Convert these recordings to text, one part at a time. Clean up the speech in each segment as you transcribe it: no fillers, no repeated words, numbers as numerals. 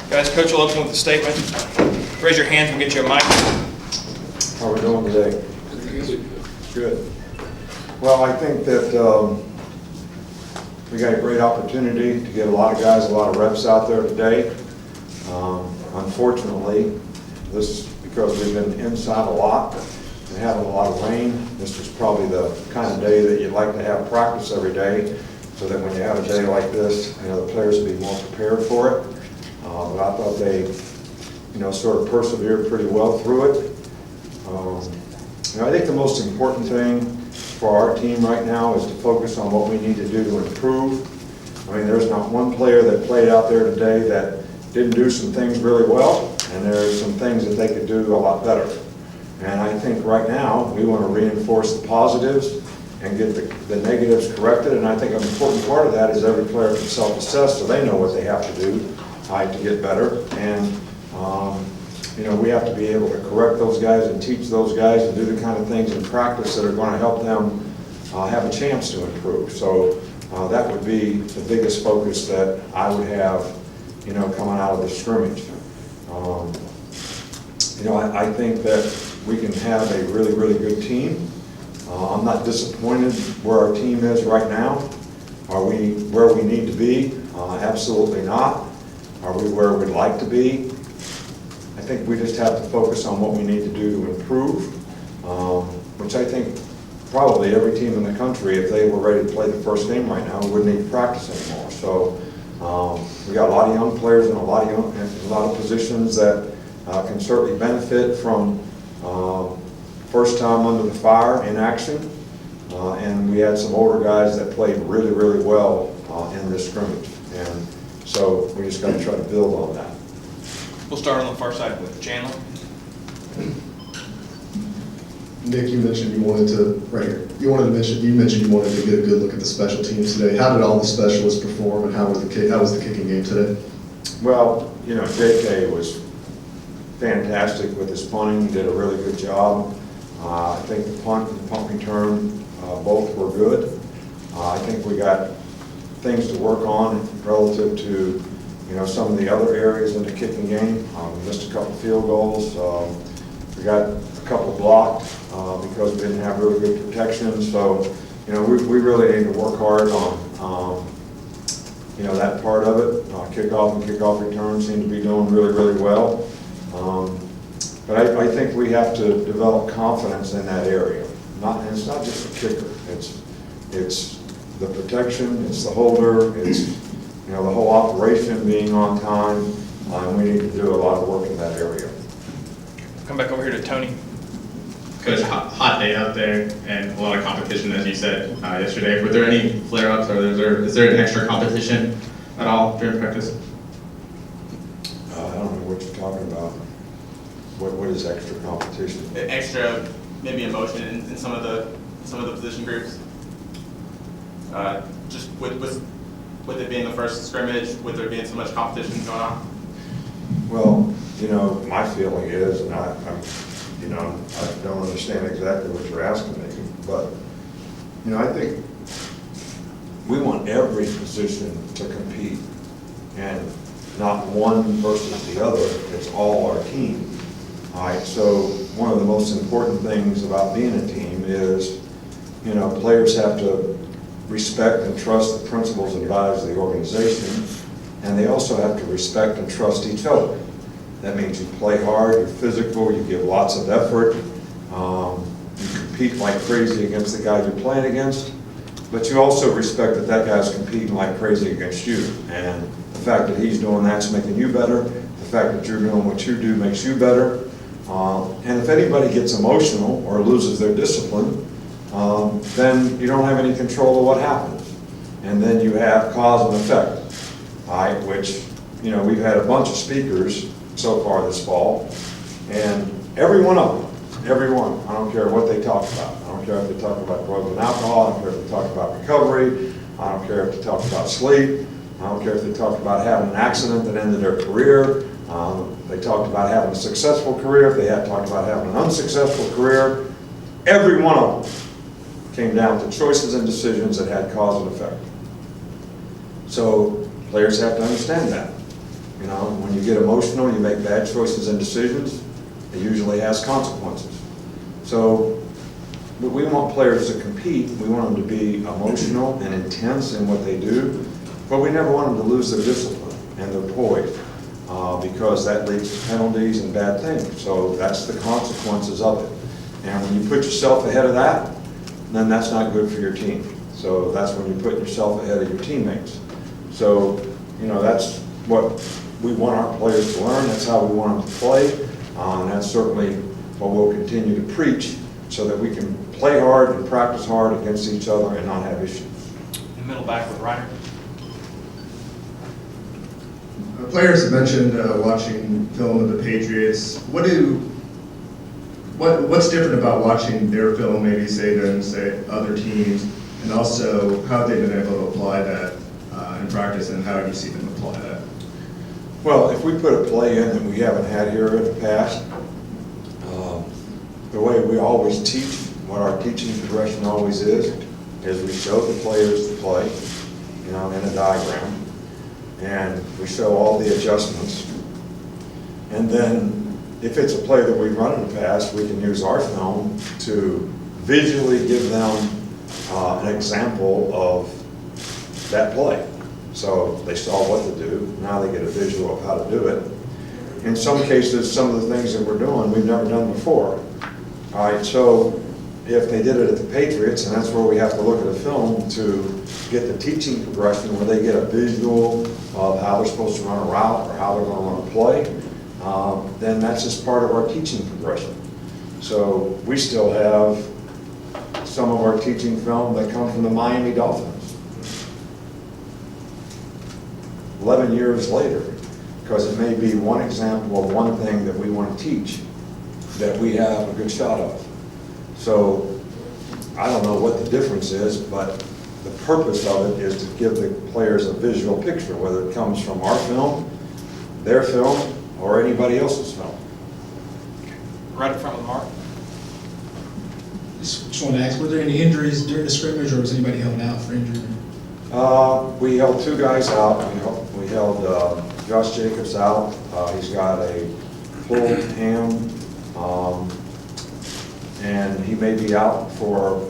Guys, Coach will open with a statement. Raise your hands, we'll get you a mic. How are we doing today? Good. Well, I think that we got a great opportunity to get a lot of guys, a lot of reps out there today. Unfortunately, this is because we've been inside a lot and having a lot of rain. This is probably the kind of day that you'd like to have practice every day, so that when you have a day like this, you know, the players will be more prepared for it. But I thought they, you know, sort of persevered pretty well through it. You know, I think the most important thing for our team right now is to focus on what we need to do to improve. I mean, there's not one player that played out there today that didn't do some things really well, and there's some things that they could do a lot better. And I think right now we want to reinforce the positives and get the negatives corrected. And I think an important part of that is every player can self-assess so they know what they have to do to get better. And you know, we have to be able to correct those guys and teach those guys and do the kind of things in practice that are going to help them have a chance to improve. So that would be the biggest focus that I would have, you know, coming out of the scrimmage. You know, I think that we can have a really, really good team. I'm not disappointed where our team is right now. Are we where we need to be? Absolutely not. Are we where we'd like to be? I think we just have to focus on what we need to do to improve, which I think probably every team in the country, if they were ready to play the first game right now, wouldn't need to practice anymore. So we got a lot of young players in a lot of positions that can certainly benefit from first time under the fire in action. And we had some older guys that played really, really well in this scrimmage. And so we just got to try to build on that. We'll start on the far side with Chandler. Nick, you mentioned you wanted to, right here, you mentioned you wanted to get a good look at the special teams today. How did all the specialists perform, and how was the kicking game today? Well, you know, JK was fantastic with his punting, did a really good job. I think the punt and the punt return both were good. I think we got things to work on relative to, you know, some of the other areas in the kicking game. We missed a couple field goals. We got a couple blocked because we didn't have really good protection. So, you know, we really need to work hard on, you know, that part of it. Kickoff and kickoff returns seem to be doing really, really well. But I think we have to develop confidence in that area. And it's not just the kicker. It's the protection, it's the holder, it's, you know, the whole operation being on time. And we need to do a lot of work in that area. Come back over here to Tony. Coach, hot day out there and a lot of competition, as you said yesterday. Were there any flare-ups, or is there an extra competition at all during practice? I don't know what you're talking about. What is extra competition? Extra, maybe emotion in some of the position groups. Just with it being the first scrimmage, with there being so much competition going on. Well, you know, my feeling is, and I don't understand exactly what you're asking me, but, you know, I think we want every position to compete, and not one versus the other. It's all our team. All right, so one of the most important things about being a team is, you know, players have to respect and trust the principles and values of the organization, and they also have to respect and trust each other. That means you play hard, you're physical, you give lots of effort, you compete like crazy against the guy you're playing against, but you also respect that that guy's competing like crazy against you. And the fact that he's doing that's making you better, the fact that you're doing what you do makes you better. And if anybody gets emotional or loses their discipline, then you don't have any control of what happens. And then you have cause and effect, all right, which, you know, we've had a bunch of speakers so far this fall, and every one of them, every one, I don't care what they talk about. I don't care if they talk about drugs and alcohol, I don't care if they talk about recovery, I don't care if they talk about sleep, I don't care if they talk about having an accident that ended their career, they talked about having a successful career, if they had talked about having an unsuccessful career. Every one of them came down to choices and decisions that had cause and effect. So players have to understand that. You know, when you get emotional, you make bad choices and decisions, it usually has consequences. So, but we want players to compete, we want them to be emotional and intense in what they do, but we never want them to lose their discipline and their poise, because that leads to penalties and bad things. So that's the consequences of it. And when you put yourself ahead of that, then that's not good for your team. So that's when you put yourself ahead of your teammates. So, you know, that's what we want our players to learn, that's how we want them to play, and that's certainly what we'll continue to preach, so that we can play hard and practice hard against each other and not have issues. In the middle back with Reiner. Players have mentioned watching film of the Patriots. What's different about watching their film, maybe than other teams, and also how have they been able to apply that in practice, and how do you see them apply that? Well, if we put a play in that we haven't had here in the past, the way we always teach, what our teaching progression always is we show the players the play, you know, in a diagram, and we show all the adjustments. And then if it's a play that we've run in the past, we can use our film to visually give them an example of that play. So they saw what to do, now they get a visual of how to do it. In some cases, some of the things that we're doing, we've never done before. All right, so if they did it at the Patriots, and that's where we have to look at a film to get the teaching progression, where they get a visual of how they're supposed to run a route or how they're going to run a play, then that's just part of our teaching progression. So we still have some of our teaching film that come from the Miami Dolphins. 11 years later, because it may be one example of one thing that we want to teach that we have a good shot of. So I don't know what the difference is, but the purpose of it is to give the players a visual picture, whether it comes from our film, their film, or anybody else's film. Right in front of the mark. Just want to ask, were there any injuries during the scrimmage, or was anybody held out for injury? We held two guys out. We held Josh Jacobs out. He's got a pulled ham, and he may be out for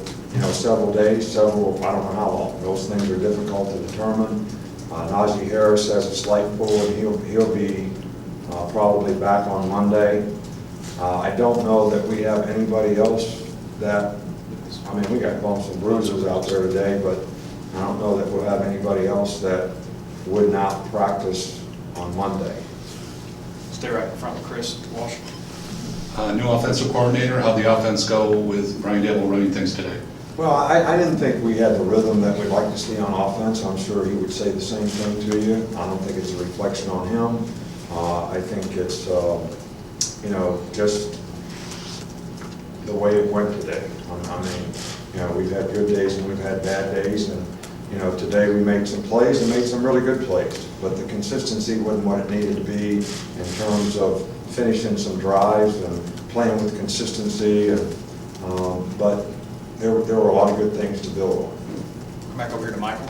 several days, I don't know how long. Those things are difficult to determine. Najee Harris has a slight pull, and he'll be probably back on Monday. I don't know that we have anybody else that, we got bumps and bruises out there today, but I don't know that we'll have anybody else that would not practice on Monday. Stay right in front of Chris Walsh. New offensive coordinator, how'd the offense go with Brian Dable running things today? Well, I didn't think we had the rhythm that we'd like to see on offense. I'm sure he would say the same thing to you. I don't think it's a reflection on him. I think it's, just the way it went today. We've had good days and we've had bad days, and today we made some plays and made some really good plays, but the consistency wasn't what it needed to be in terms of finishing some drives and playing with consistency, but there were a lot of good things to build on. Come back over here to Michael.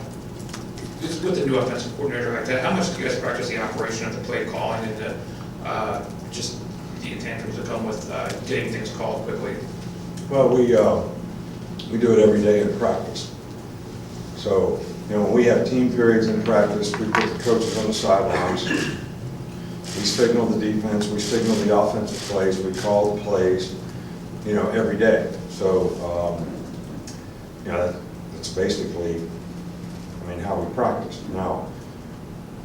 Just with the new offensive coordinator like that, how much do you guys practice the operation of the play calling and just the intangibles that come with getting things called quickly? Well, we do it every day in practice. So, when we have team periods in practice, we put the coaches on the sidelines. We signal the defense, we signal the offensive plays, we call the plays, every day. So, that's basically, how we practice. Now,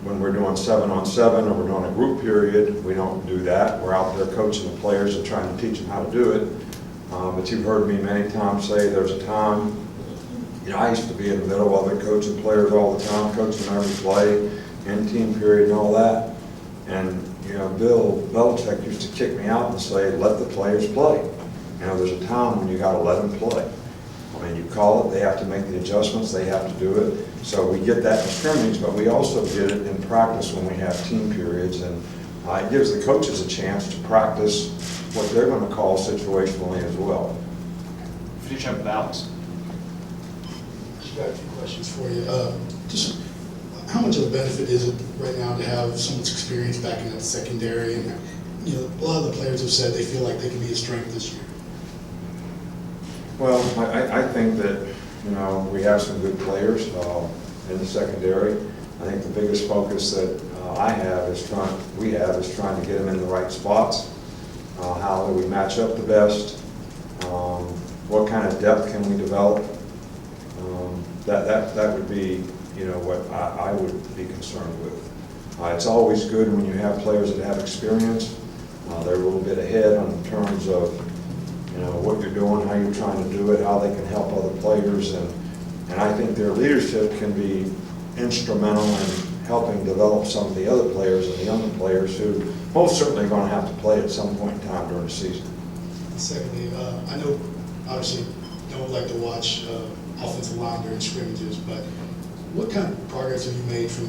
when we're doing 7-on-7 or we're doing a group period, we don't do that. We're out there coaching the players and trying to teach them how to do it. But you've heard me many times say there's a time, I used to be in the middle of it, coaching players all the time, coaching every play, in team period and all that. And, Bill Belichick used to kick me out and say, let the players play. There's a time when you got to let them play. You call it, they have to make the adjustments, they have to do it. So we get that in scrimmage, but we also get it in practice when we have team periods, and it gives the coaches a chance to practice what they're going to call situationally as well. Finish up with Alex. I've got a few questions for you. Just how much of a benefit is it right now to have so much experience back in that secondary? And, you know, a lot of the players have said they feel like they can be a strength this year. Well, I think that, you know, we have some good players in the secondary. I think the biggest focus that we have is trying to get them in the right spots. How do we match up the best? What kind of depth can we develop? That would be, you know, what I would be concerned with. It's always good when you have players that have experience. They're a little bit ahead in terms of, you know, what you're doing, how you're trying to do it, how they can help other players, and I think their leadership can be instrumental in helping develop some of the other players and the younger players who most certainly are going to have to play at some point in time during the season. Secondly, I know obviously don't like to watch offensive line during scrimmages, but what kind of progress have you made from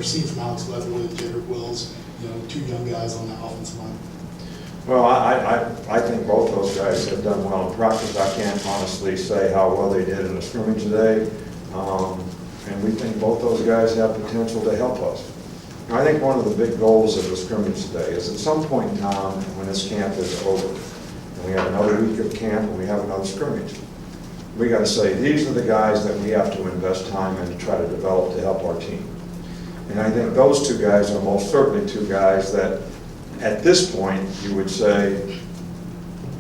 seen from Alex Leatherwood and Jedrick Wills, you know, two young guys on that offensive line? Well, I think both those guys have done well in practice. I can't honestly say how well they did in the scrimmage today. And we think both those guys have potential to help us. And I think one of the big goals of the scrimmage today is at some point in time when this camp is over, and we have another week of camp and we have another scrimmage, we got to say, these are the guys that we have to invest time in to try to develop to help our team. And I think those two guys are most certainly two guys that at this point you would say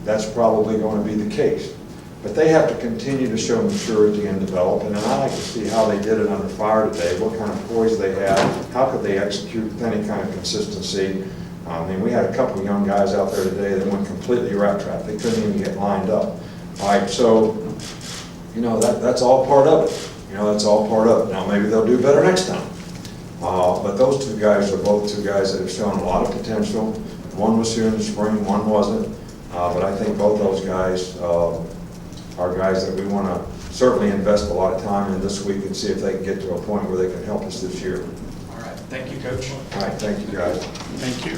that's probably going to be the case. But they have to continue to show maturity and develop, and then I like to see how they did it under fire today, what kind of poise they had, how could they execute with any kind of consistency. I mean, we had a couple of young guys out there today that went completely rat trap. They couldn't even get lined up. All right, so, you know, that's all part of it. You know, that's all part of it. Now, maybe they'll do better next time. But those two guys are both two guys that have shown a lot of potential. One was here in the spring, one wasn't. But I think both those guys are guys that we want to certainly invest a lot of time in this week and see if they can get to a point where they can help us this year. All right, thank you, Coach. All right, thank you, guys. Thank you.